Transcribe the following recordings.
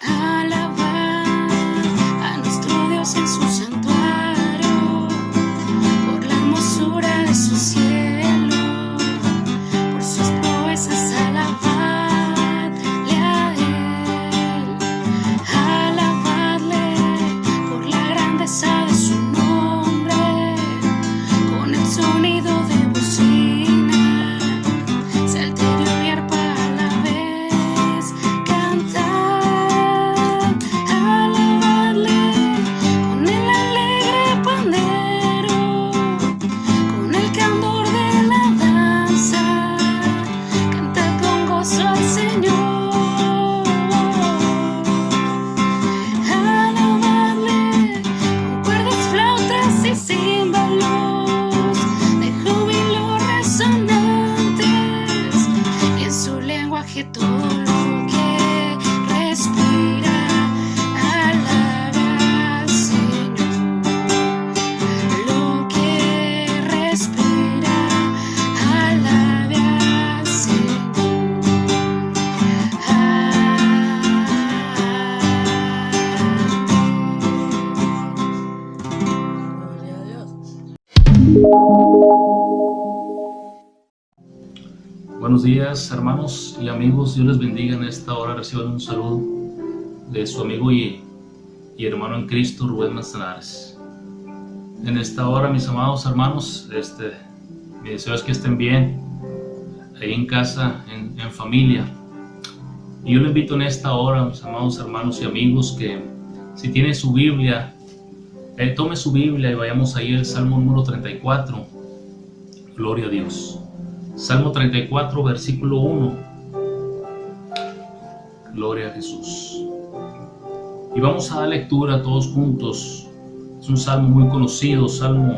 Alabar a nuestro Dios en su santuario, por la hermosura de su cielo, por sus proezas alabadle a Él. Alabadle por la grandeza de su nombre, con el sonido de bocina, salterio y arpa a la vez. Cantad, alabadle con el alegre pandero, con el candor de la danza. Cantad con gozo al Señor. Alabadle con cuerdas, flautas y címbalos de júbilo resonantes, y en su lenguaje todo lo que respira alabe al Señor. Lo que respira alabe al Señor. Gloria a Dios. Buenos días, hermanos y amigos. Dios les bendiga en esta hora. Reciban un saludo de su amigo y hermano en Cristo, Rubén Manzanares. En esta hora, mis amados hermanos, mi deseo es que estén bien ahí en casa, en familia. Y yo les invito en esta hora, mis amados hermanos y amigos, que si tienen su Biblia, tome su Biblia y vayamos ahí al Salmo número 34. Gloria a Dios. Salmo 34, versículo 1. Gloria a Jesús. Y vamos a dar lectura todos juntos. Es un salmo muy conocido, salmo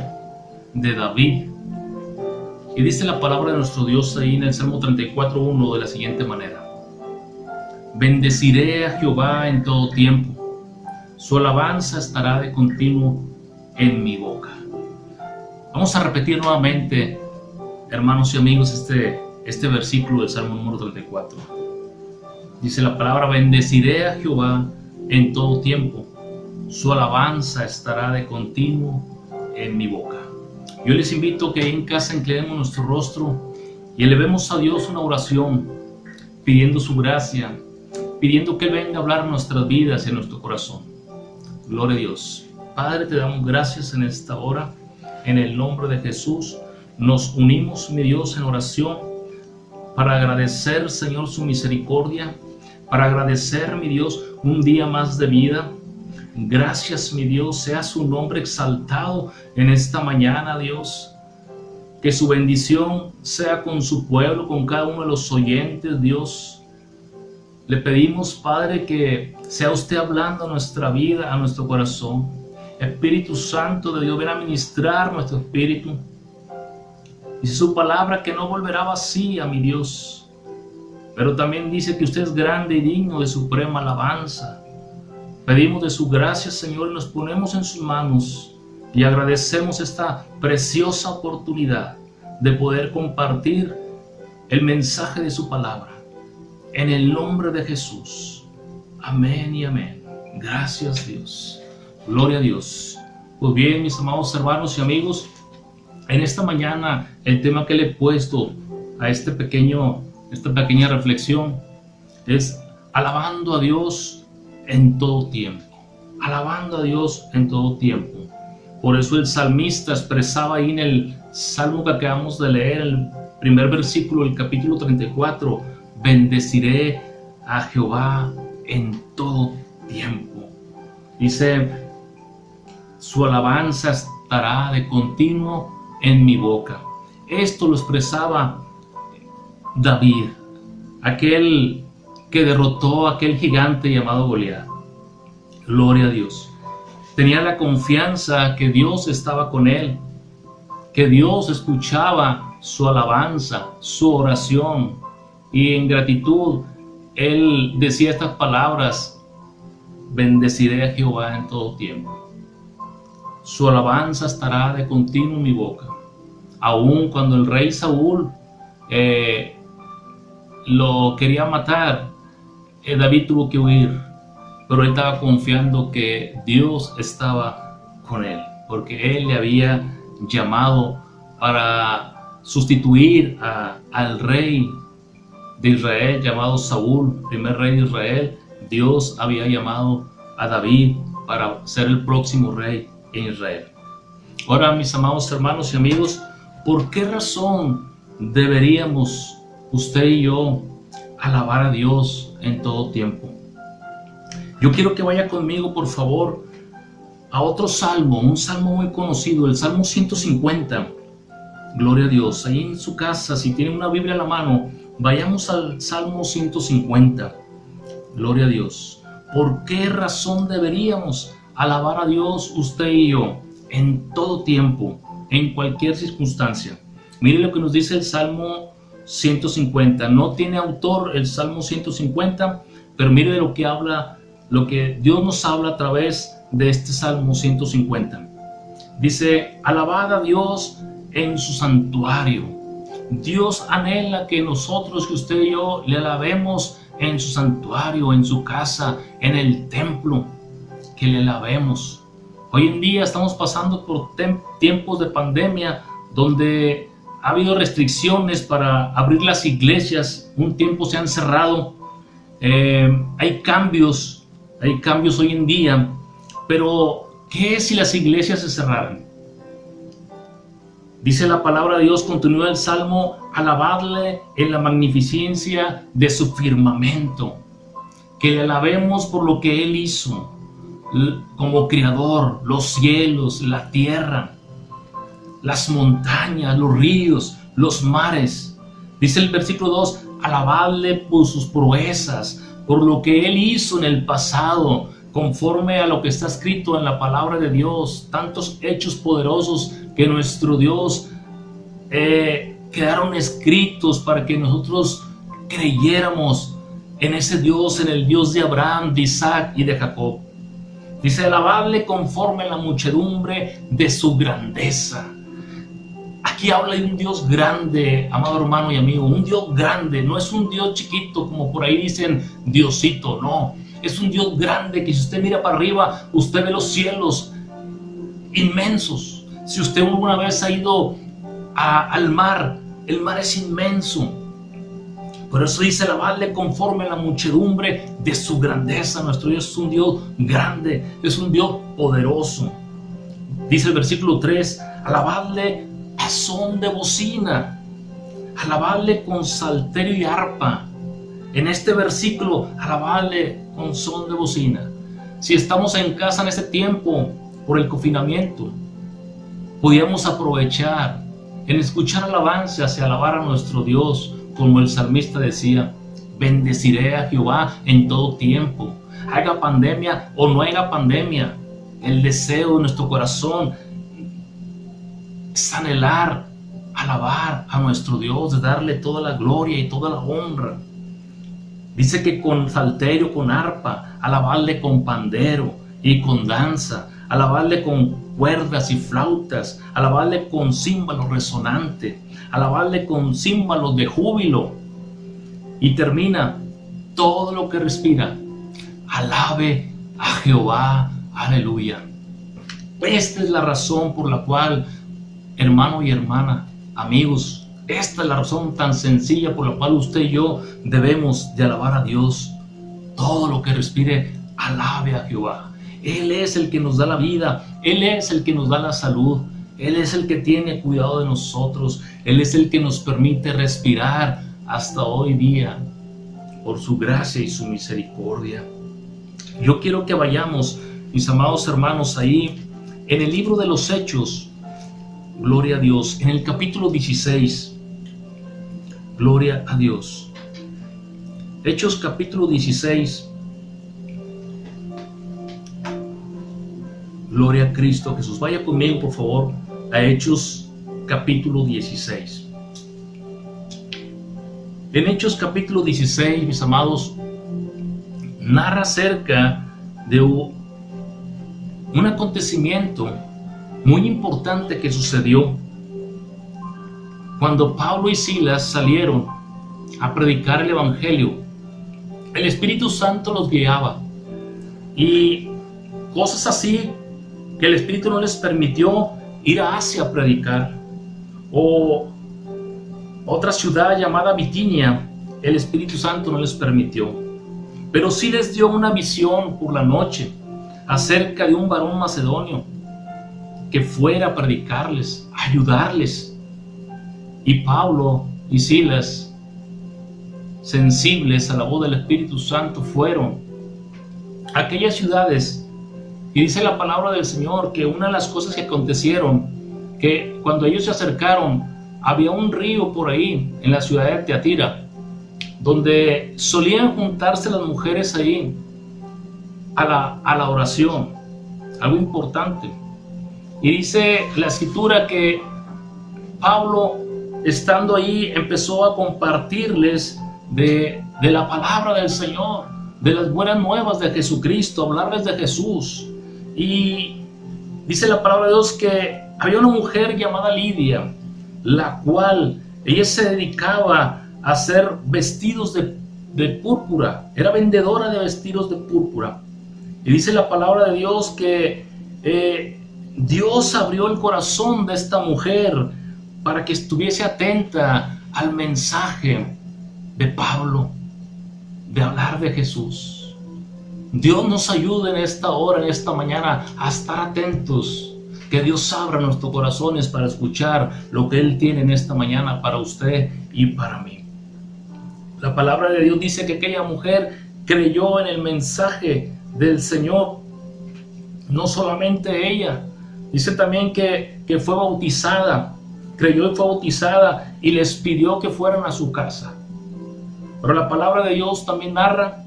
de David. Y dice la palabra de nuestro Dios ahí en el Salmo 34:1 de la siguiente manera: Bendeciré a Jehová en todo tiempo, su alabanza estará de continuo en mi boca. Vamos a repetir nuevamente, hermanos y amigos, este versículo del Salmo número 34. Dice la palabra: bendeciré a Jehová en todo tiempo, su alabanza estará de continuo en mi boca. Yo les invito a que en casa inclinemos nuestro rostro y elevemos a Dios una oración, pidiendo su gracia, pidiendo que Él venga a hablar en nuestras vidas y en nuestro corazón. Gloria a Dios. Padre, te damos gracias en esta hora, en el nombre de Jesús. Nos unimos, mi Dios, en oración para agradecer, Señor, su misericordia, para agradecer, mi Dios, un día más de vida. Gracias, mi Dios, sea su nombre exaltado en esta mañana, Dios. Que su bendición sea con su pueblo, con cada uno de los oyentes, Dios. Le pedimos, Padre, que sea usted hablando a nuestra vida, a nuestro corazón. Espíritu Santo de Dios, ven a ministrar nuestro espíritu. Dice su palabra que no volverá vacía, mi Dios. Pero también dice que usted es grande y digno de suprema alabanza. Pedimos de su gracia, Señor, y nos ponemos en sus manos y agradecemos esta preciosa oportunidad de poder compartir el mensaje de su palabra. En el nombre de Jesús. Amén y amén. Gracias, Dios. Gloria a Dios. Pues bien, mis amados hermanos y amigos, en esta mañana el tema que le he puesto a esta pequeña reflexión es alabando a Dios en todo tiempo. Alabando a Dios en todo tiempo. Por eso el salmista expresaba ahí en el salmo que acabamos de leer, el primer versículo del capítulo 34, bendeciré a Jehová en todo tiempo. Dice, su alabanza estará de continuo en mi boca. Esto lo expresaba David, aquel que derrotó a aquel gigante llamado Goliat. Gloria a Dios. Tenía la confianza que Dios estaba con él, que Dios escuchaba su alabanza, su oración, y en gratitud él decía estas palabras: bendeciré a Jehová en todo tiempo. Su alabanza estará de continuo en mi boca. Aun cuando el rey Saúl lo quería matar, David tuvo que huir, pero él estaba confiando que Dios estaba con él, porque él le había llamado para sustituir al rey de Israel llamado Saúl, primer rey de Israel. Dios había llamado a David para ser el próximo rey en Israel. Ahora, mis amados hermanos y amigos, ¿por qué razón deberíamos usted y yo alabar a Dios en todo tiempo? Yo quiero que vaya conmigo, por favor, a otro salmo, un salmo muy conocido, el Salmo 150. Gloria a Dios. Ahí en su casa, si tiene una Biblia a la mano, vayamos al Salmo 150. Gloria a Dios. ¿Por qué razón deberíamos alabar a Dios usted y yo en todo tiempo, en cualquier circunstancia? Mire lo que nos dice el Salmo 150. No tiene autor el Salmo 150, pero mire de lo que habla, lo que Dios nos habla a través de este Salmo 150. Dice: alabad a Dios en su santuario. Dios anhela que nosotros, que usted y yo, le alabemos en su santuario, en su casa, en el templo, que le alabemos. Hoy en día estamos pasando por tiempos de pandemia donde ha habido restricciones para abrir las iglesias. Un tiempo se han cerrado. Hay cambios hoy en día. Pero, ¿qué si las iglesias se cerraran? Dice la palabra de Dios, continúa el Salmo: alabadle en la magnificencia de su firmamento. Que le alabemos por lo que Él hizo como creador, los cielos, la tierra, las montañas, los ríos, los mares. Dice el versículo 2, alabadle por sus proezas, por lo que Él hizo en el pasado, conforme a lo que está escrito en la palabra de Dios. Tantos hechos poderosos que nuestro Dios quedaron escritos para que nosotros creyéramos en ese Dios, en el Dios de Abraham, de Isaac y de Jacob. Dice: alabadle conforme a la muchedumbre de su grandeza. Aquí habla de un Dios grande, amado hermano y amigo, un Dios grande. No es un Dios chiquito como por ahí dicen Diosito, no. Es un Dios grande que si usted mira para arriba, usted ve los cielos inmensos. Si usted alguna vez ha ido al mar, el mar es inmenso. Por eso dice: alabadle conforme a la muchedumbre de su grandeza. Nuestro Dios es un Dios grande, es un Dios poderoso. Dice el versículo 3, alabadle a son de bocina, alabadle con salterio y arpa. En este versículo, alabadle con son de bocina. Si estamos en casa en este tiempo por el confinamiento, podíamos aprovechar en escuchar alabanzas y alabar a nuestro Dios, como el salmista decía: bendeciré a Jehová en todo tiempo, haga pandemia o no haga pandemia. El deseo de nuestro corazón es anhelar, alabar a nuestro Dios, de darle toda la gloria y toda la honra. Dice que con salterio, con arpa, alabarle con pandero y con danza, alabarle con cuerdas y flautas, alabarle con címbalos resonantes, alabarle con címbalos de júbilo. Y termina: todo lo que respira, alabe a Jehová, aleluya. Esta es la razón por la cual, hermano y hermana, amigos, esta es la razón tan sencilla por la cual usted y yo debemos de alabar a Dios. Todo lo que respire, alabe a Jehová. Él es el que nos da la vida, Él es el que nos da la salud, Él es el que tiene cuidado de nosotros, Él es el que nos permite respirar hasta hoy día por su gracia y su misericordia. Yo quiero que vayamos, mis amados hermanos, ahí en el libro de los Hechos, gloria a Dios, en el capítulo 16, gloria a Dios. Hechos capítulo 16, gloria a Cristo Jesús. Vaya conmigo, por favor, a Hechos capítulo 16. En Hechos capítulo 16, mis amados, narra acerca de un acontecimiento muy importante que sucedió cuando Pablo y Silas salieron a predicar el Evangelio. El Espíritu Santo los guiaba y cosas así que el Espíritu no les permitió ir a Asia a predicar, o otra ciudad llamada Bitinia, el Espíritu Santo no les permitió, pero sí les dio una visión por la noche acerca de un varón macedonio que fuera a predicarles, a ayudarles. Y Pablo y Silas, sensibles a la voz del Espíritu Santo, fueron a aquellas ciudades. Y dice la palabra del Señor que una de las cosas que acontecieron, que cuando ellos se acercaron, había un río por ahí en la ciudad de Tiatira, donde solían juntarse las mujeres ahí a la oración, algo importante. Y dice la escritura que Pablo, estando ahí, empezó a compartirles de la palabra del Señor, de las buenas nuevas de Jesucristo, hablarles de Jesús. Y dice la palabra de Dios que había una mujer llamada Lidia, la cual ella se dedicaba a hacer vestidos de púrpura, era vendedora de vestidos de púrpura. Y dice la palabra de Dios que Dios abrió el corazón de esta mujer para que estuviese atenta al mensaje de Pablo, de hablar de Jesús. Dios nos ayude en esta hora, en esta mañana, a estar atentos. Que Dios abra nuestros corazones para escuchar lo que Él tiene en esta mañana para usted y para mí. La palabra de Dios dice que aquella mujer creyó en el mensaje del Señor. No solamente ella, dice también que fue bautizada, creyó y fue bautizada, y les pidió que fueran a su casa. Pero la palabra de Dios también narra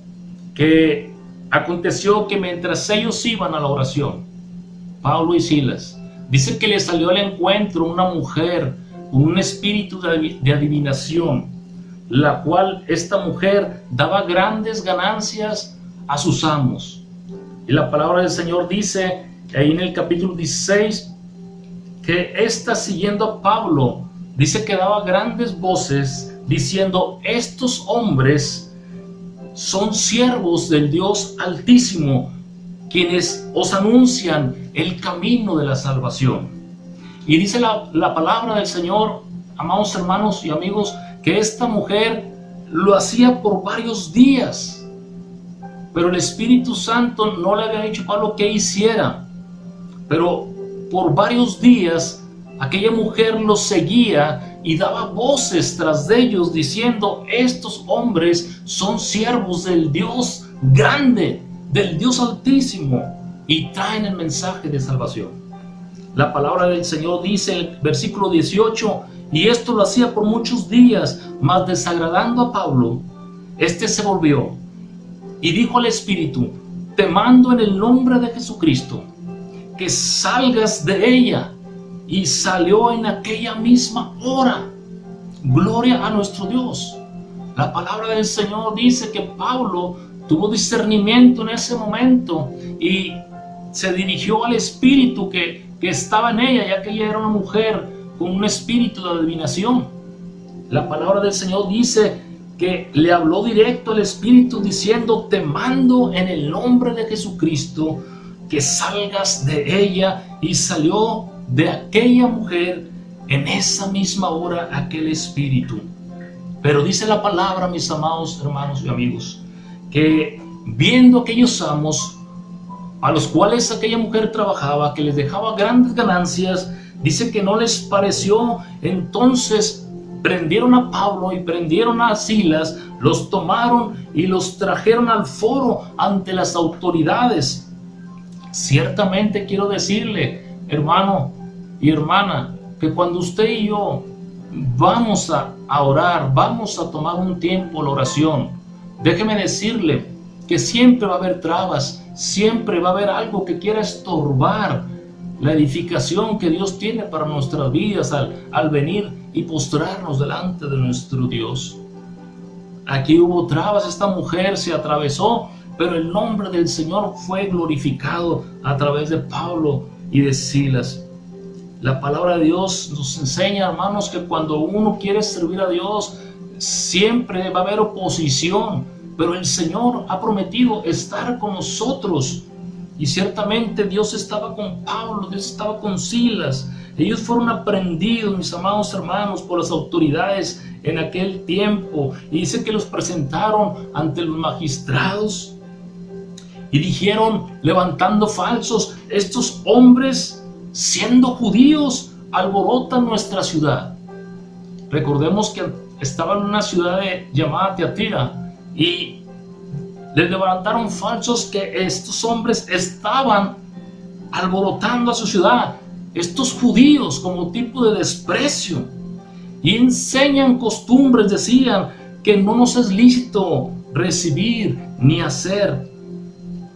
que aconteció que mientras ellos iban a la oración, Pablo y Silas, dice que les salió al encuentro una mujer con un espíritu de adivinación, la cual esta mujer daba grandes ganancias a sus amos. Y la palabra del Señor dice ahí en el capítulo 16 que esta, siguiendo a Pablo, dice que daba grandes voces diciendo: estos hombres son siervos del Dios Altísimo, quienes os anuncian el camino de la salvación. Y dice la palabra del Señor, amados hermanos y amigos, que esta mujer lo hacía por varios días, pero el Espíritu Santo no le había dicho a Pablo que hiciera. Pero por varios días aquella mujer los seguía y daba voces tras de ellos diciendo: estos hombres son siervos del Dios grande, del Dios Altísimo, y traen el mensaje de salvación. La palabra del Señor dice en el versículo 18: y esto lo hacía por muchos días, mas desagradando a Pablo, este se volvió y dijo al Espíritu: te mando en el nombre de Jesucristo que salgas de ella. Y salió en aquella misma hora. Gloria a nuestro Dios. La palabra del Señor dice que Pablo tuvo discernimiento en ese momento y se dirigió al espíritu que estaba en ella, ya que ella era una mujer con un espíritu de adivinación. La palabra del Señor dice que le habló directo al espíritu diciendo: te mando en el nombre de Jesucristo que salgas de ella. Y salió de aquella mujer en esa misma hora aquel espíritu. Pero dice la palabra, mis amados hermanos y amigos, que viendo aquellos amos a los cuales aquella mujer trabajaba, que les dejaba grandes ganancias, dice que no les pareció. Entonces prendieron a Pablo y prendieron a Silas, los tomaron y los trajeron al foro ante las autoridades. Ciertamente quiero decirle, hermano y hermana, que cuando usted y yo vamos a orar, vamos a tomar un tiempo la oración, déjeme decirle que siempre va a haber trabas, siempre va a haber algo que quiera estorbar la edificación que Dios tiene para nuestras vidas al venir y postrarnos delante de nuestro Dios. Aquí hubo trabas, esta mujer se atravesó, pero el nombre del Señor fue glorificado a través de Pablo y de Silas. La palabra de Dios nos enseña, hermanos, que cuando uno quiere servir a Dios, siempre va a haber oposición, pero el Señor ha prometido estar con nosotros. Y ciertamente Dios estaba con Pablo, Dios estaba con Silas. Ellos fueron aprendidos, mis amados hermanos, por las autoridades en aquel tiempo. Y dice que los presentaron ante los magistrados y dijeron, levantando falsos: estos hombres, siendo judíos, alborotan nuestra ciudad. Recordemos que estaban en una ciudad llamada Tiatira, y les levantaron falsos que estos hombres estaban alborotando a su ciudad, estos judíos, como tipo de desprecio, y enseñan costumbres, decían, que no nos es lícito recibir ni hacer,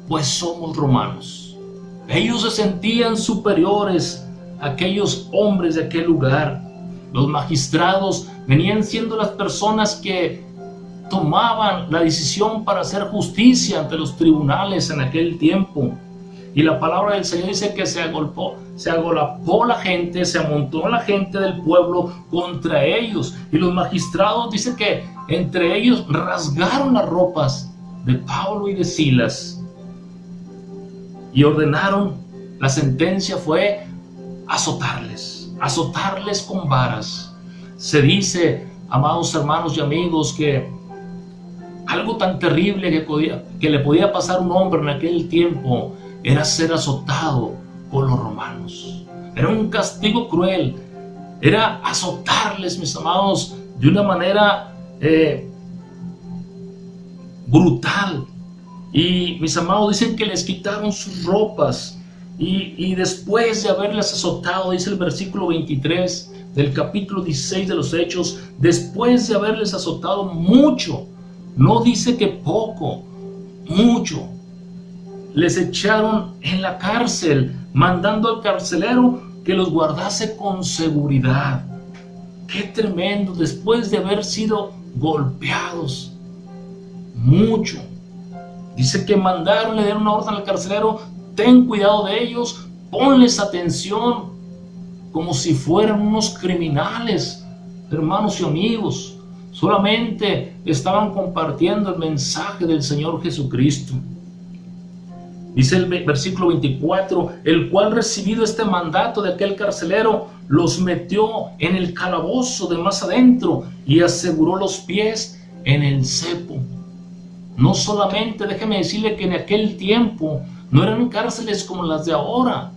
pues somos romanos. Ellos se sentían superiores a aquellos hombres de aquel lugar. Los magistrados venían siendo las personas que tomaban la decisión para hacer justicia ante los tribunales en aquel tiempo. Y la palabra del Señor dice que se agolpó la gente, se amontó la gente del pueblo contra ellos. Y los magistrados, dice que entre ellos rasgaron las ropas de Pablo y de Silas y ordenaron, la sentencia fue azotarles con varas. Se dice, amados hermanos y amigos, que algo tan terrible que le podía pasar a un hombre en aquel tiempo era ser azotado por los romanos. Era un castigo cruel, era azotarles, mis amados, de una manera brutal. Y mis amados, dicen que les quitaron sus ropas, y después de haberles azotado, dice el versículo 23 del capítulo 16 de los Hechos, después de haberles azotado mucho, no dice que poco, mucho, les echaron en la cárcel, mandando al carcelero que los guardase con seguridad. ¡Qué tremendo! Después de haber sido golpeados mucho, dice que mandaron, le dieron una orden al carcelero: ten cuidado de ellos, ponles atención, como si fueran unos criminales, hermanos y amigos. Solamente estaban compartiendo el mensaje del Señor Jesucristo. Dice el versículo 24, el cual, recibido este mandato de aquel carcelero, los metió en el calabozo de más adentro y aseguró los pies en el cepo. No solamente, déjeme decirle que en aquel tiempo no eran cárceles como las de ahora.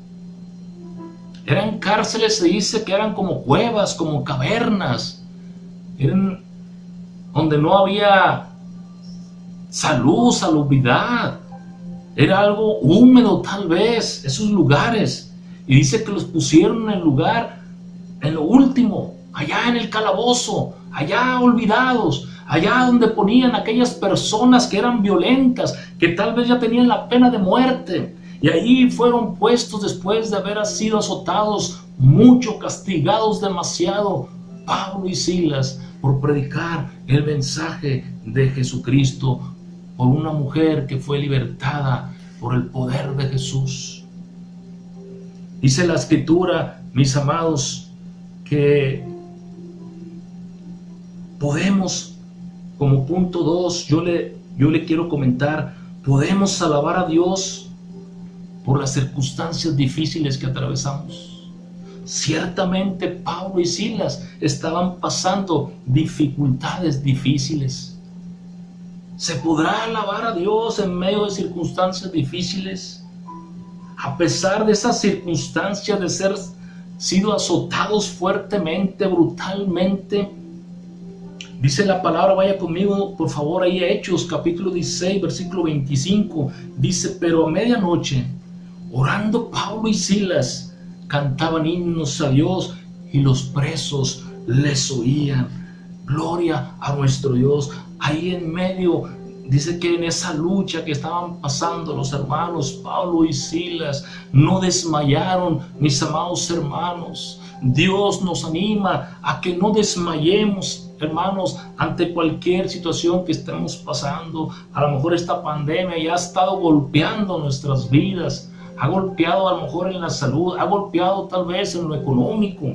Eran cárceles, se dice que eran como cuevas, como cavernas. Eran donde no había salubridad. Era algo húmedo tal vez, esos lugares. Y dice que los pusieron en el lugar, en lo último, allá en el calabozo, allá olvidados, allá donde ponían aquellas personas que eran violentas, que tal vez ya tenían la pena de muerte. Y ahí fueron puestos después de haber sido azotados mucho, castigados demasiado, Pablo y Silas, por predicar el mensaje de Jesucristo, por una mujer que fue libertada por el poder de Jesús. Dice la Escritura, mis amados, que podemos, como punto 2, yo le quiero comentar, podemos alabar a Dios por las circunstancias difíciles que atravesamos. Ciertamente Pablo y Silas estaban pasando dificultades difíciles. ¿Se podrá alabar a Dios en medio de circunstancias difíciles? A pesar de esas circunstancias de ser sido azotados fuertemente, brutalmente. Dice la palabra, vaya conmigo por favor ahí a Hechos capítulo 16 versículo 25. Dice, pero a medianoche, orando Pablo y Silas, cantaban himnos a Dios y los presos les oían. Gloria a nuestro Dios. Ahí en medio, dice que en esa lucha que estaban pasando los hermanos Pablo y Silas, no desmayaron, mis amados hermanos. Dios nos anima a que no desmayemos, hermanos, ante cualquier situación que estemos pasando. A lo mejor esta pandemia ya ha estado golpeando nuestras vidas, ha golpeado a lo mejor en la salud, ha golpeado tal vez en lo económico,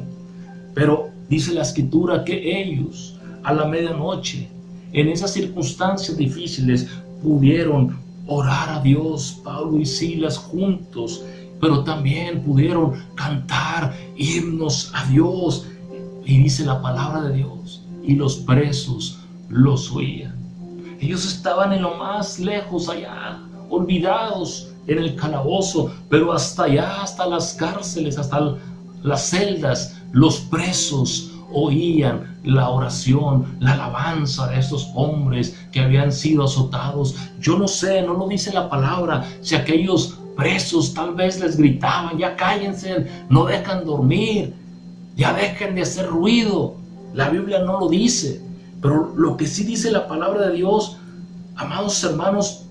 pero dice la Escritura que ellos, a la medianoche. En esas circunstancias difíciles pudieron orar a Dios, Pablo y Silas juntos, pero también pudieron cantar himnos a Dios. Y dice la palabra de Dios, y los presos los oían. Ellos estaban en lo más lejos allá, olvidados en el calabozo, pero hasta allá, hasta las cárceles, hasta las celdas, los presos oían la oración, la alabanza de estos hombres que habían sido azotados. Yo no sé, no lo dice la palabra, si aquellos presos tal vez les gritaban: ya cállense, no dejan dormir, ya dejen de hacer ruido. La Biblia no lo dice, pero lo que sí dice la palabra de Dios, amados hermanos,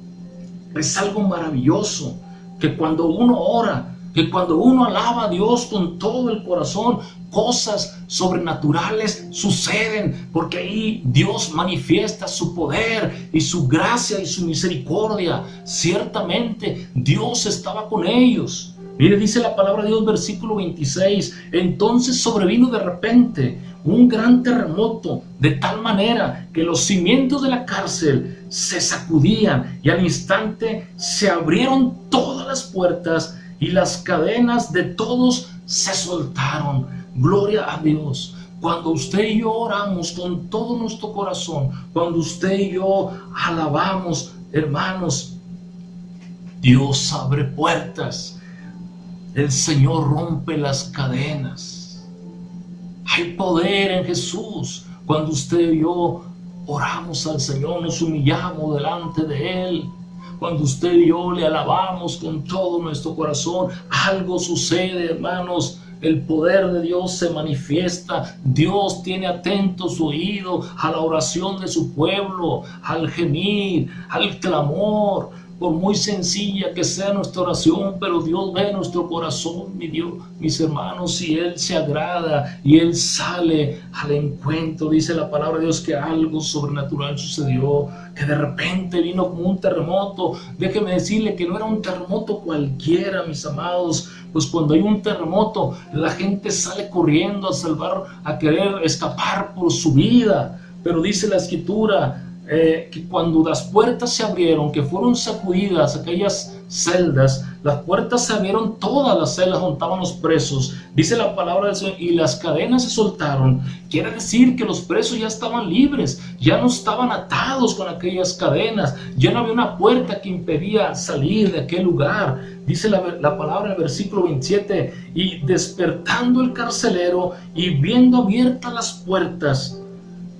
es algo maravilloso, que cuando uno ora, que cuando uno alaba a Dios con todo el corazón, cosas sobrenaturales suceden, porque ahí Dios manifiesta su poder y su gracia y su misericordia. Ciertamente Dios estaba con ellos. Mire, dice la palabra de Dios, versículo 26, entonces sobrevino de repente un gran terremoto, de tal manera que los cimientos de la cárcel se sacudían, y al instante se abrieron todas las puertas y las cadenas de todos se soltaron. Gloria a Dios. Cuando usted y yo oramos con todo nuestro corazón, cuando usted y yo alabamos, hermanos, Dios abre puertas. El Señor rompe las cadenas. Hay poder en Jesús. Cuando usted y yo oramos al Señor, nos humillamos delante de Él. Cuando usted y yo le alabamos con todo nuestro corazón, algo sucede, hermanos. El poder de Dios se manifiesta. Dios tiene atento su oído a la oración de su pueblo, al gemir, al clamor. Por muy sencilla que sea nuestra oración, pero Dios ve nuestro corazón, mi Dios, mis hermanos, y Él se agrada y Él sale al encuentro. Dice la palabra de Dios que algo sobrenatural sucedió, que de repente vino como un terremoto. Déjeme decirle que no era un terremoto cualquiera, mis amados, pues cuando hay un terremoto, la gente sale corriendo a salvar, a querer escapar por su vida. Pero dice la Escritura, que cuando las puertas se abrieron, que fueron sacudidas aquellas celdas, las puertas se abrieron, todas las celdas donde estaban los presos, dice la palabra del Señor, y las cadenas se soltaron. Quiere decir que los presos ya estaban libres, ya no estaban atados con aquellas cadenas, ya no había una puerta que impedía salir de aquel lugar. Dice la palabra en el versículo 27, y despertando el carcelero y viendo abiertas las puertas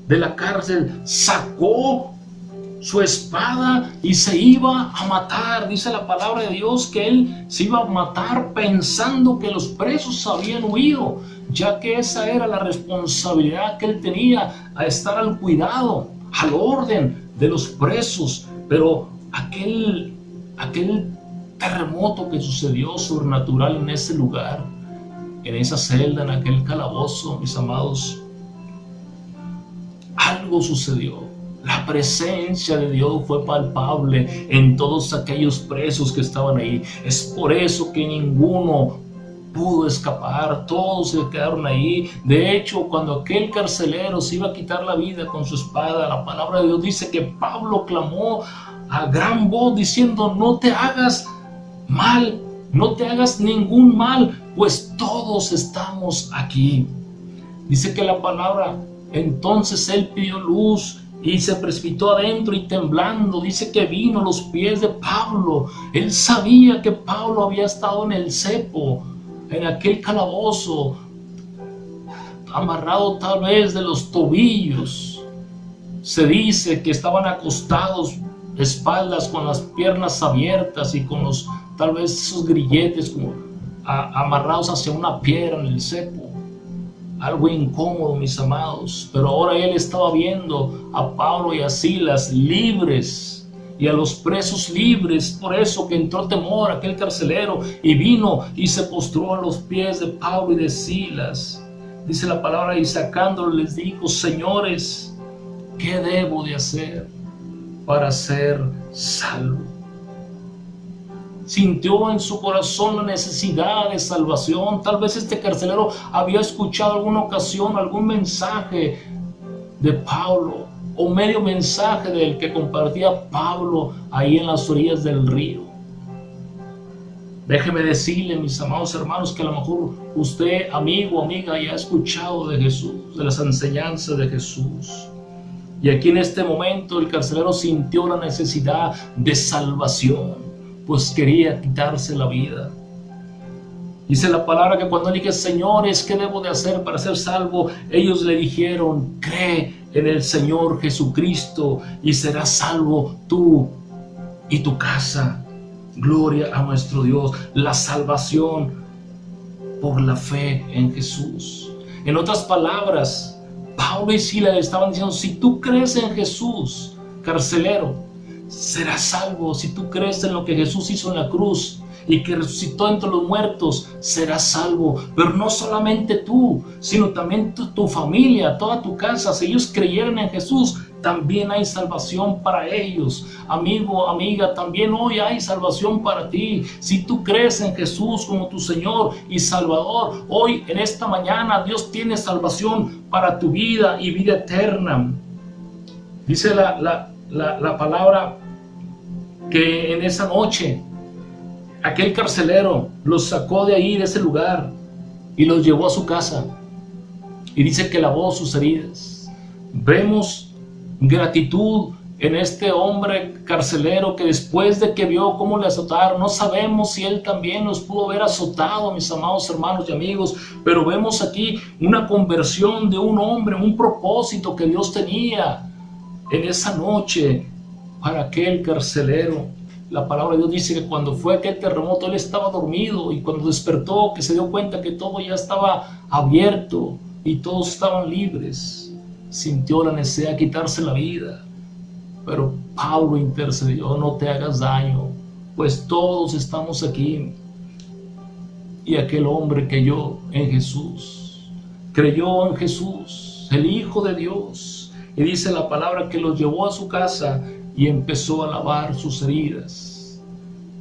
de la cárcel, sacó su espada y se iba a matar. Dice la palabra de Dios que él se iba a matar pensando que los presos habían huido, ya que esa era la responsabilidad que él tenía, a estar al cuidado, al orden de los presos. Pero aquel terremoto que sucedió sobrenatural en ese lugar, en esa celda, en aquel calabozo, mis amados, algo sucedió. La presencia de Dios fue palpable en todos aquellos presos que estaban ahí. Es por eso que ninguno pudo escapar, todos se quedaron ahí. De hecho, cuando aquel carcelero se iba a quitar la vida con su espada, la palabra de Dios dice que Pablo clamó a gran voz diciendo: no te hagas mal, no te hagas ningún mal, pues todos estamos aquí. Dice que la palabra, entonces él pidió luz y se precipitó adentro, y temblando, dice que vino a los pies de Pablo. Él sabía que Pablo había estado en el cepo, en aquel calabozo, amarrado tal vez de los tobillos. Se dice que estaban acostados de espaldas, con las piernas abiertas y con los, tal vez esos grilletes como amarrados hacia una piedra en el cepo. Algo incómodo, mis amados, pero ahora él estaba viendo a Pablo y a Silas libres, y a los presos libres. Por eso que entró temor aquel carcelero y vino y se postró a los pies de Pablo y de Silas. Dice la palabra, y sacándolo les dijo: señores, ¿qué debo de hacer para ser salvo? Sintió en su corazón la necesidad de salvación. Tal vez este carcelero había escuchado alguna ocasión algún mensaje de Pablo, o medio mensaje del que compartía Pablo ahí en las orillas del río. Déjeme decirle, mis amados hermanos, que a lo mejor usted, amigo o amiga, ya ha escuchado de Jesús, de las enseñanzas de Jesús. Y aquí en este momento el carcelero sintió la necesidad de salvación, pues quería quitarse la vida. Dice la palabra que cuando él dije, señores, ¿qué debo de hacer para ser salvo? Ellos le dijeron, cree en el Señor Jesucristo y serás salvo tú y tu casa. Gloria a nuestro Dios. La salvación por la fe en Jesús. En otras palabras, Pablo y Silas le estaban diciendo, si tú crees en Jesús, carcelero, serás salvo. Si tú crees en lo que Jesús hizo en la cruz y que resucitó entre los muertos, serás salvo. Pero no solamente tú, sino también tu familia, toda tu casa. Si ellos creyeran en Jesús, también hay salvación para ellos. Amigo, amiga, también hoy hay salvación para ti. Si tú crees en Jesús como tu Señor y Salvador, hoy en esta mañana Dios tiene salvación para tu vida y vida eterna. Dice la palabra que en esa noche aquel carcelero los sacó de ahí, de ese lugar, y los llevó a su casa. Y dice que lavó sus heridas. Vemos gratitud en este hombre carcelero que después de que vio cómo le azotaron, no sabemos si él también los pudo haber azotado, mis amados hermanos y amigos, pero vemos aquí una conversión de un hombre, un propósito que Dios tenía en esa noche para aquel carcelero. La palabra de Dios dice que cuando fue aquel terremoto él estaba dormido, y cuando despertó, que se dio cuenta que todo ya estaba abierto y todos estaban libres, sintió la necesidad de quitarse la vida. Pero Pablo intercedió, no te hagas daño, pues todos estamos aquí. Y aquel hombre creyó en Jesús, el Hijo de Dios, y dice la palabra que los llevó a su casa y empezó a lavar sus heridas.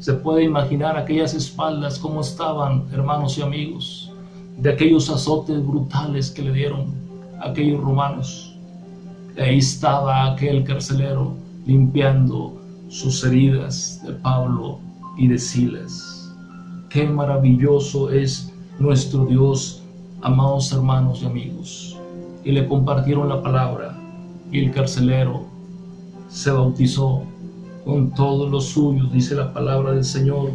Se puede imaginar aquellas espaldas cómo estaban, hermanos y amigos, de aquellos azotes brutales que le dieron aquellos romanos. Y ahí estaba aquel carcelero limpiando sus heridas de Pablo y de Silas. Qué maravilloso es nuestro Dios, amados hermanos y amigos. Y le compartieron la palabra, y el carcelero se bautizó con todos los suyos, dice la palabra del Señor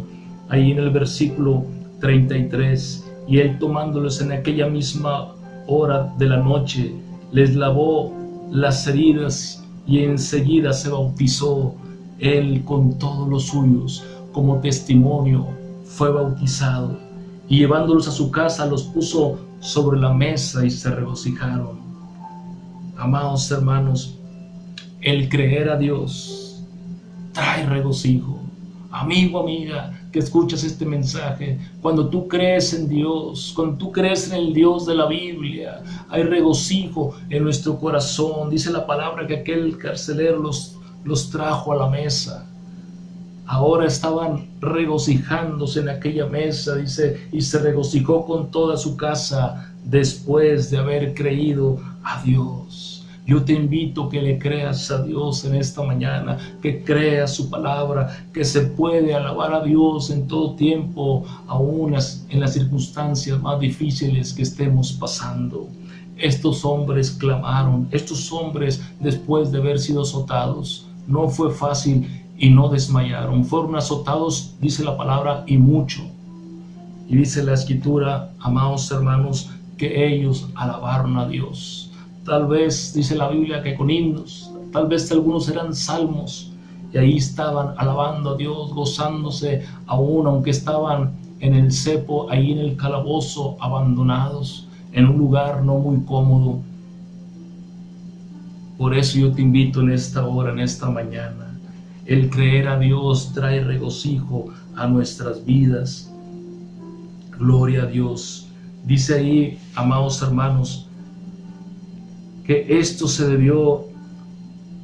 ahí en el versículo 33. Y él, tomándolos en aquella misma hora de la noche, les lavó las heridas, y enseguida se bautizó él con todos los suyos. Como testimonio fue bautizado, y llevándolos a su casa los puso sobre la mesa y se regocijaron. Amados hermanos, el creer a Dios trae regocijo. Amigo, amiga, que escuchas este mensaje, cuando tú crees en Dios, cuando tú crees en el Dios de la Biblia, hay regocijo en nuestro corazón. Dice la palabra que aquel carcelero los trajo a la mesa. Ahora estaban regocijándose en aquella mesa, dice, y se regocijó con toda su casa después de haber creído a Dios. Yo te invito a que le creas a Dios en esta mañana, que creas su palabra, que se puede alabar a Dios en todo tiempo, aún en las circunstancias más difíciles que estemos pasando. Estos hombres clamaron, estos hombres, después de haber sido azotados, no fue fácil y no desmayaron. Fueron azotados, dice la palabra, y mucho. Y dice la Escritura, amados hermanos, que ellos alabaron a Dios. Tal vez, dice la Biblia, que con himnos, tal vez algunos eran salmos, y ahí estaban alabando a Dios, gozándose, aún aunque estaban en el cepo, ahí en el calabozo, abandonados, en un lugar no muy cómodo. Por eso yo te invito en esta hora, en esta mañana. El creer a Dios trae regocijo a nuestras vidas. Gloria a Dios. Dice ahí, amados hermanos, que esto se debió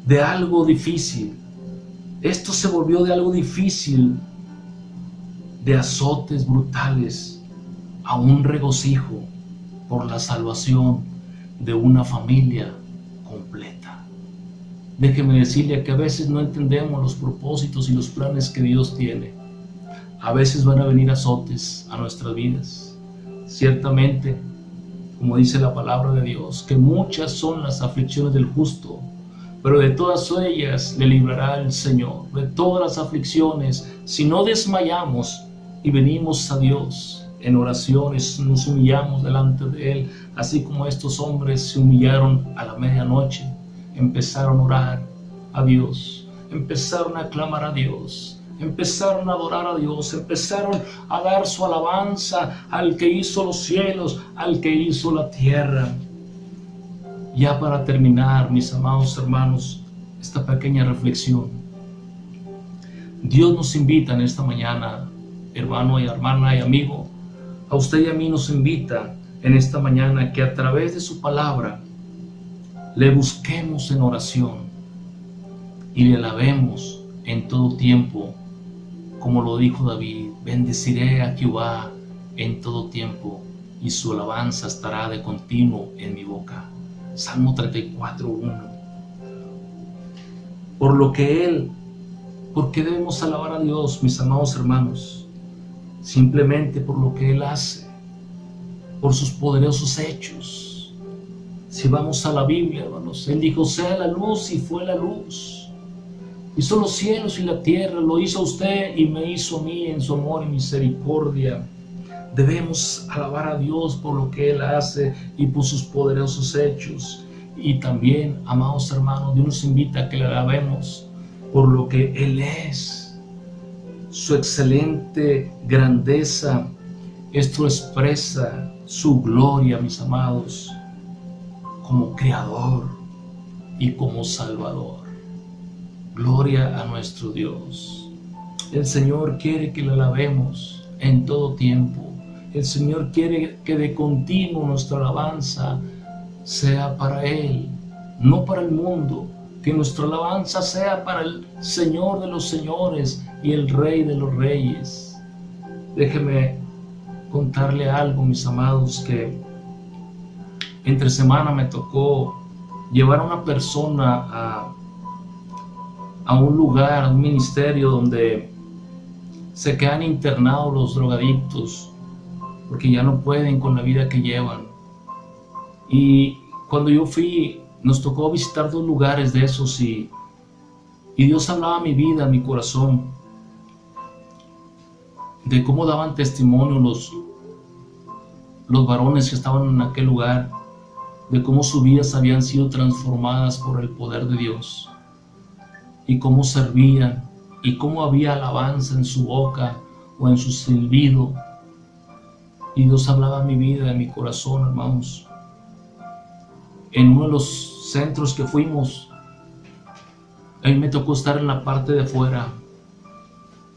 de algo difícil. Esto se volvió de algo difícil, de azotes brutales, a un regocijo por la salvación de una familia completa. Déjeme decirle que a veces no entendemos los propósitos y los planes que Dios tiene. A veces van a venir azotes a nuestras vidas. Ciertamente, como dice la palabra de Dios, que muchas son las aflicciones del justo, pero de todas ellas le librará el Señor. De todas las aflicciones, si no desmayamos y venimos a Dios en oraciones, nos humillamos delante de Él, así como estos hombres se humillaron a la medianoche, empezaron a orar a Dios, empezaron a clamar a Dios, empezaron a adorar a Dios, empezaron a dar su alabanza al que hizo los cielos, al que hizo la tierra. Ya para terminar, mis amados hermanos, esta pequeña reflexión, Dios nos invita en esta mañana, hermano y hermana y amigo, a usted y a mí nos invita en esta mañana que a través de su palabra le busquemos en oración y le alabemos en todo tiempo, como lo dijo David: bendeciré a Jehová en todo tiempo y su alabanza estará de continuo en mi boca. Salmo 34:1. ¿Por qué debemos alabar a Dios, mis amados hermanos? Simplemente por lo que Él hace, por sus poderosos hechos. Si vamos a la Biblia, hermanos, Él dijo: sea la luz, y fue la luz. Hizo los cielos y la tierra, lo hizo usted y me hizo a mí en su amor y misericordia. Debemos alabar a Dios por lo que Él hace y por sus poderosos hechos. Y también, amados hermanos, Dios nos invita a que le alabemos por lo que Él es. Su excelente grandeza, esto expresa su gloria, mis amados, como Creador y como Salvador. Gloria a nuestro Dios. El Señor quiere que le alabemos en todo tiempo. El Señor quiere que de continuo nuestra alabanza sea para Él, no para el mundo. Que nuestra alabanza sea para el Señor de los señores y el Rey de los reyes. Déjeme contarle algo, mis amados, que entre semana me tocó llevar a una persona a un lugar, a un ministerio donde se quedan internados los drogadictos porque ya no pueden con la vida que llevan. Y cuando yo fui, nos tocó visitar 2 lugares de esos y Dios hablaba a mi vida, a mi corazón, de cómo daban testimonio los varones que estaban en aquel lugar, de cómo sus vidas habían sido transformadas por el poder de Dios y cómo servían y cómo había alabanza en su boca o en su silbido. Y Dios hablaba a mi vida, a mi corazón, hermanos. En uno de los centros que fuimos, a mí me tocó estar en la parte de afuera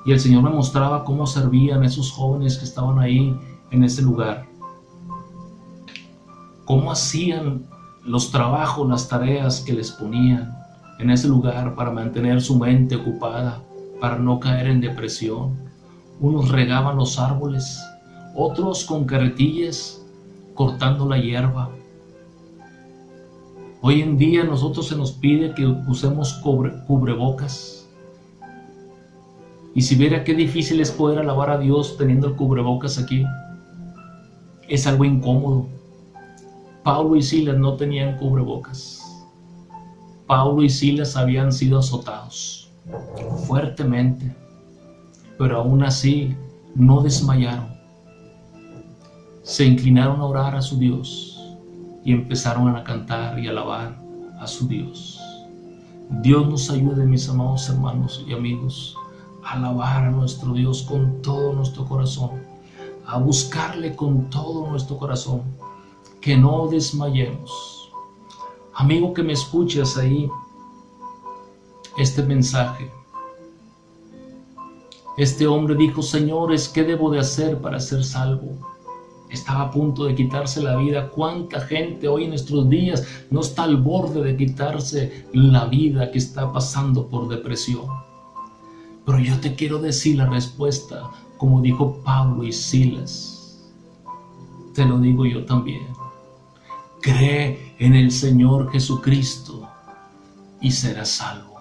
y el Señor me mostraba cómo servían esos jóvenes que estaban ahí en ese lugar, cómo hacían los trabajos, las tareas que les ponían en ese lugar para mantener su mente ocupada, para no caer en depresión. Unos regaban los árboles, otros con carretillas cortando la hierba. Hoy en día nosotros se nos pide que usemos cubrebocas. Y si viera qué difícil es poder alabar a Dios teniendo el cubrebocas aquí, es algo incómodo. Pablo y Silas no tenían cubrebocas. Pablo y Silas habían sido azotados fuertemente, pero aún así no desmayaron. Se inclinaron a orar a su Dios y empezaron a cantar y alabar a su Dios. Dios nos ayude, mis amados hermanos y amigos, a alabar a nuestro Dios con todo nuestro corazón, a buscarle con todo nuestro corazón, que no desmayemos. Amigo que me escuchas ahí, este mensaje. Este hombre dijo: señores, ¿qué debo de hacer para ser salvo? Estaba a punto de quitarse la vida. ¿Cuánta gente hoy en nuestros días no está al borde de quitarse la vida, que está pasando por depresión? Pero yo te quiero decir la respuesta, como dijo Pablo y Silas. Te lo digo yo también. Cree en el Señor Jesucristo y serás salvo.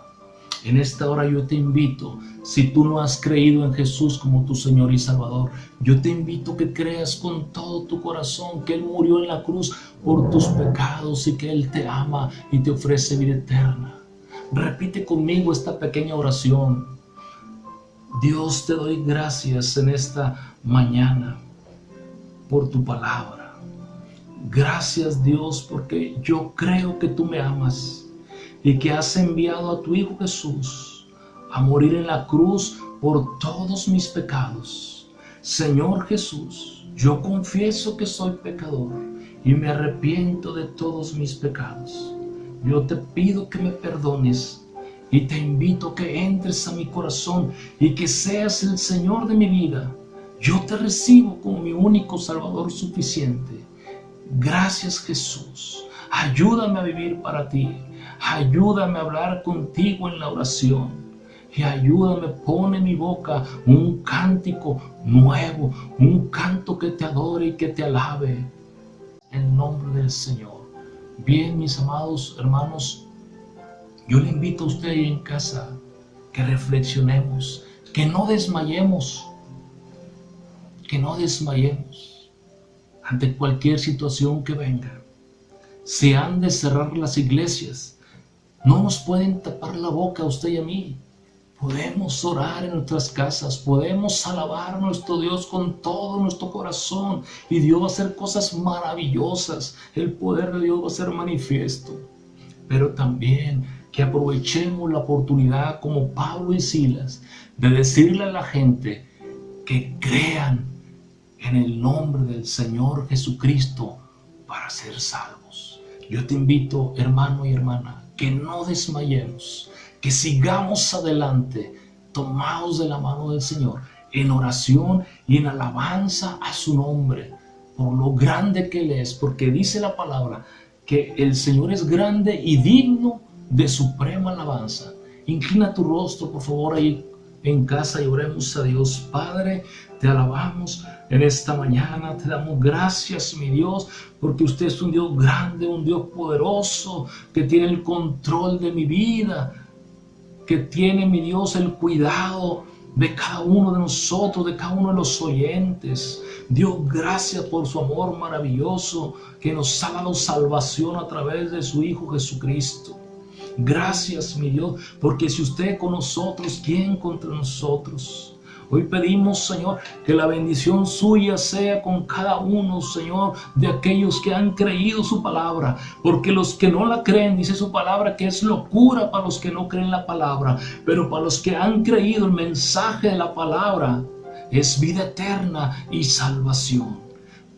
En esta hora yo te invito, si tú no has creído en Jesús como tu Señor y Salvador, yo te invito a que creas con todo tu corazón que Él murió en la cruz por tus pecados y que Él te ama y te ofrece vida eterna. Repite conmigo esta pequeña oración. Dios, te doy gracias en esta mañana por tu palabra. Gracias, Dios, porque yo creo que tú me amas y que has enviado a tu Hijo Jesús a morir en la cruz por todos mis pecados. Señor Jesús, yo confieso que soy pecador y me arrepiento de todos mis pecados. Yo te pido que me perdones y te invito a que entres a mi corazón y que seas el Señor de mi vida. Yo te recibo como mi único Salvador suficiente. Gracias, Jesús. Ayúdame a vivir para ti. Ayúdame a hablar contigo en la oración. Y ayúdame, pone en mi boca un cántico nuevo, un canto que te adore y que te alabe. En nombre del Señor. Bien, mis amados hermanos, yo le invito a usted ahí en casa que reflexionemos, que no desmayemos, ante cualquier situación que venga. Se han de cerrar las iglesias, no nos pueden tapar la boca a usted y a mí. Podemos orar en nuestras casas, podemos alabar a nuestro Dios con todo nuestro corazón y Dios va a hacer cosas maravillosas, el poder de Dios va a ser manifiesto. Pero también que aprovechemos la oportunidad como Pablo y Silas de decirle a la gente que crean en el nombre del Señor Jesucristo para ser salvos. Yo te invito, hermano y hermana, que no desmayemos, que sigamos adelante, tomados de la mano del Señor, en oración y en alabanza a su nombre, por lo grande que Él es, porque dice la palabra que el Señor es grande y digno de suprema alabanza. Inclina tu rostro, por favor, ahí en casa y oremos a Dios. Padre, te alabamos en esta mañana, te damos gracias, mi Dios, porque usted es un Dios grande, un Dios poderoso, que tiene el control de mi vida, que tiene, mi Dios, el cuidado de cada uno de nosotros, de cada uno de los oyentes. Dios, gracias por su amor maravilloso, que nos ha dado salvación a través de su Hijo Jesucristo. Gracias, mi Dios, porque si usted con nosotros, ¿quién contra nosotros? Hoy pedimos, Señor, que la bendición suya sea con cada uno, Señor, de aquellos que han creído su palabra, porque los que no la creen, dice su palabra, que es locura para los que no creen la palabra, pero para los que han creído el mensaje de la palabra, es vida eterna y salvación.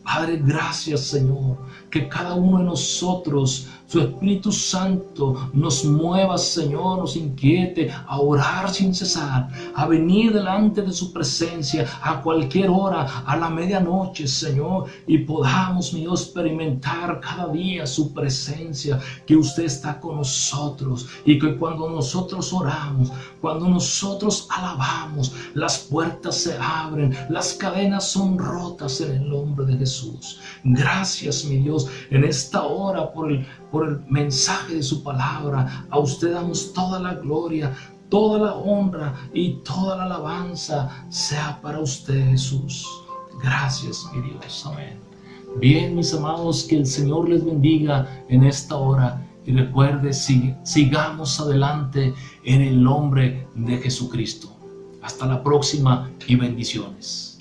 Padre, gracias, Señor, que cada uno de nosotros, su Espíritu Santo, nos mueva, Señor, nos inquiete a orar sin cesar, a venir delante de su presencia a cualquier hora, a la medianoche, Señor, y podamos, mi Dios, experimentar cada día su presencia, que usted está con nosotros y que cuando nosotros oramos, cuando nosotros alabamos, las puertas se abren, las cadenas son rotas en el nombre de Jesús. Gracias, mi Dios, en esta hora por el mensaje de su palabra. A usted damos toda la gloria, toda la honra y toda la alabanza sea para usted, Jesús. Gracias, mi Dios. Amén. Bien, mis amados, que el Señor les bendiga en esta hora. Y recuerde, sigamos adelante en el nombre de Jesucristo. Hasta la próxima y bendiciones.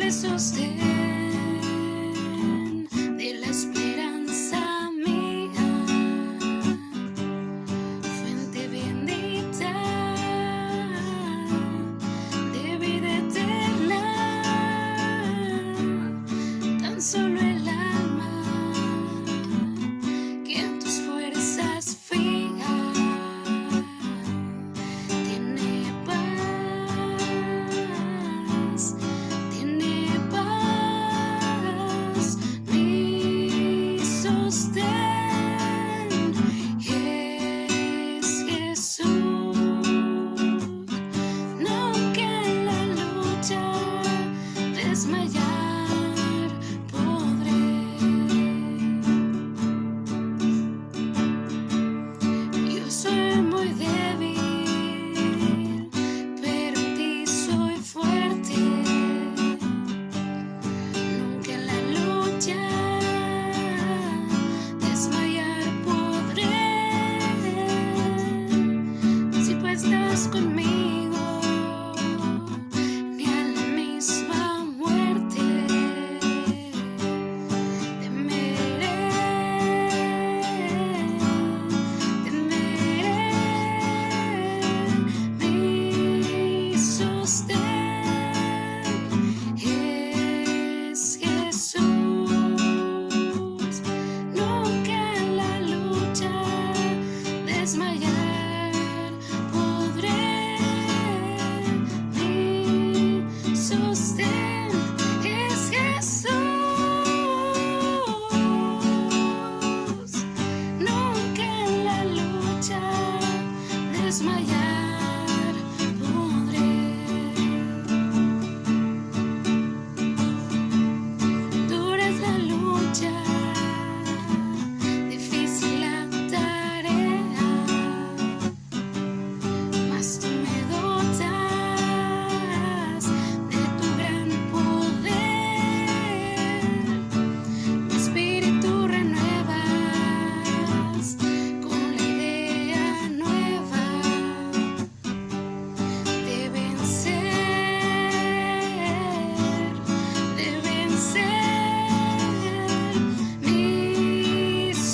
Sostén de la esperanza mía, fuente bendita de vida eterna, tan solo el alma que en tus fuerzas fija tiene paz.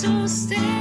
sostén.